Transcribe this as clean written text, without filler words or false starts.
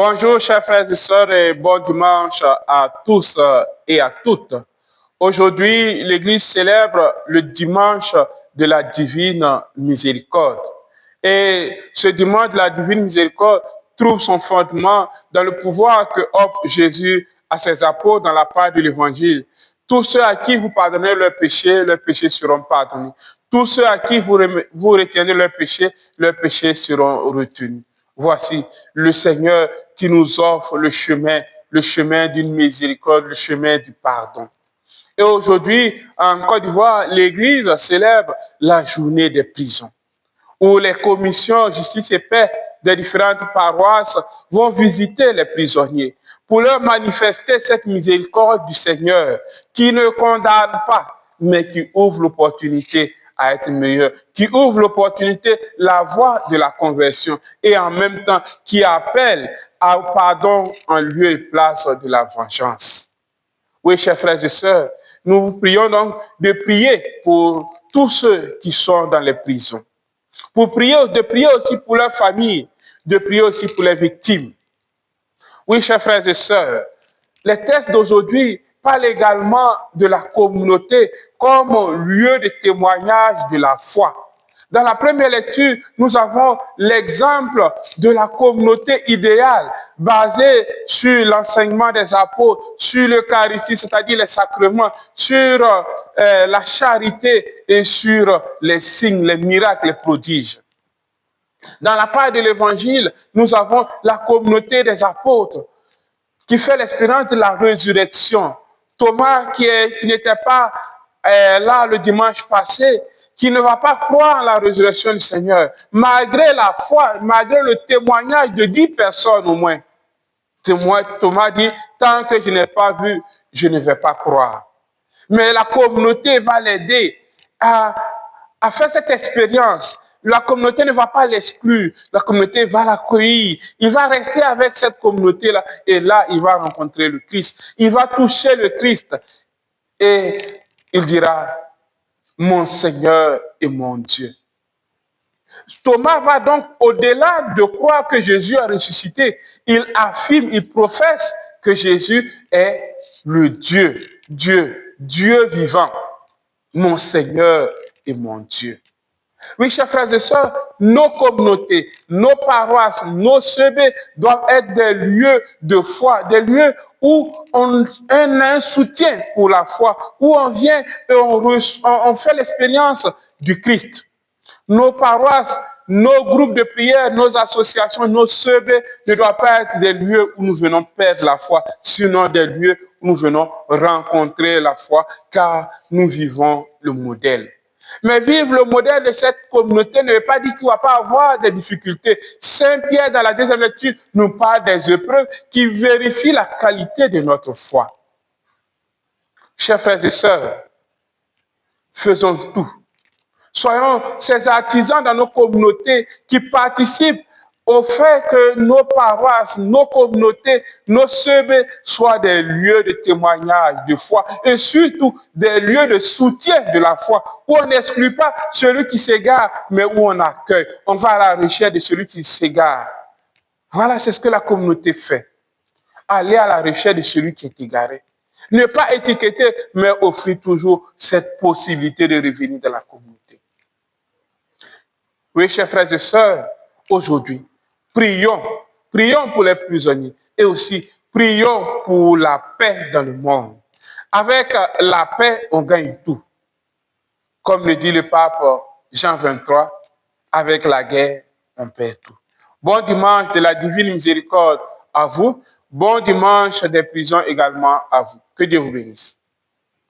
Bonjour, chers frères et sœurs, et bon dimanche à tous et à toutes. Aujourd'hui, l'Église célèbre le dimanche de la divine miséricorde. Et ce dimanche de la divine miséricorde trouve son fondement dans le pouvoir que offre Jésus à ses apôtres dans la part de l'Évangile. Tous ceux à qui vous pardonnez leurs péchés seront pardonnés. Tous ceux à qui vous retenez leurs péchés seront retenus. Voici le Seigneur qui nous offre le chemin d'une miséricorde, le chemin du pardon. Et aujourd'hui, en Côte d'Ivoire, l'Église célèbre la journée des prisons, où les commissions justice et paix des différentes paroisses vont visiter les prisonniers pour leur manifester cette miséricorde du Seigneur qui ne condamne pas, mais qui ouvre l'opportunité à être meilleur, qui ouvre l'opportunité, la voie de la conversion et en même temps qui appelle au pardon en lieu et place de la vengeance. Oui, chers frères et sœurs, nous vous prions donc de prier pour tous ceux qui sont dans les prisons, de prier aussi pour leurs familles, de prier aussi pour les victimes. Oui, chers frères et sœurs, les textes d'aujourd'hui parlent également de la communauté comme lieu de témoignage de la foi. Dans la première lecture, nous avons l'exemple de la communauté idéale basée sur l'enseignement des apôtres, sur l'Eucharistie, c'est-à-dire les sacrements, sur la charité et sur les signes, les miracles, les prodiges. Dans la part de l'Évangile, nous avons la communauté des apôtres qui fait l'espérance de la résurrection. Thomas, qui n'était pas là le dimanche passé, qui ne va pas croire en la résurrection du Seigneur, malgré la foi, malgré le témoignage de 10 personnes au moins. Thomas dit, tant que je n'ai pas vu, je ne vais pas croire. Mais la communauté va l'aider à faire cette expérience. La communauté ne va pas l'exclure, la communauté va l'accueillir. Il va rester avec cette communauté-là et là, il va rencontrer le Christ. Il va toucher le Christ et il dira, mon Seigneur et mon Dieu. Thomas va donc au-delà de croire que Jésus a ressuscité. Il affirme, il professe que Jésus est le Dieu vivant, mon Seigneur et mon Dieu. Oui, chers frères et sœurs, nos communautés, nos paroisses, nos CB doivent être des lieux de foi, des lieux où on a un soutien pour la foi, où on vient et on fait l'expérience du Christ. Nos paroisses, nos groupes de prière, nos associations, nos CB ne doivent pas être des lieux où nous venons perdre la foi, sinon des lieux où nous venons rencontrer la foi, car nous vivons le modèle. Mais vivre le modèle de cette communauté ne veut pas dire qu'il ne va pas avoir des difficultés. Saint Pierre, dans la deuxième lecture, nous parle des épreuves qui vérifient la qualité de notre foi. Chers frères et sœurs, faisons tout. Soyons ces artisans dans nos communautés qui participent au fait que nos paroisses, nos communautés, nos CB soient des lieux de témoignage de foi et surtout des lieux de soutien de la foi où on n'exclut pas celui qui s'égare, mais où on accueille. On va à la recherche de celui qui s'égare. Voilà, c'est ce que la communauté fait. Aller à la recherche de celui qui est égaré. Ne pas étiqueter, mais offrir toujours cette possibilité de revenir dans la communauté. Oui, chers frères et sœurs, aujourd'hui, prions pour les prisonniers et aussi prions pour la paix dans le monde. Avec la paix, on gagne tout. Comme le dit le pape Jean 23, avec la guerre, on perd tout. Bon dimanche de la divine miséricorde à vous. Bon dimanche des prisons également à vous. Que Dieu vous bénisse.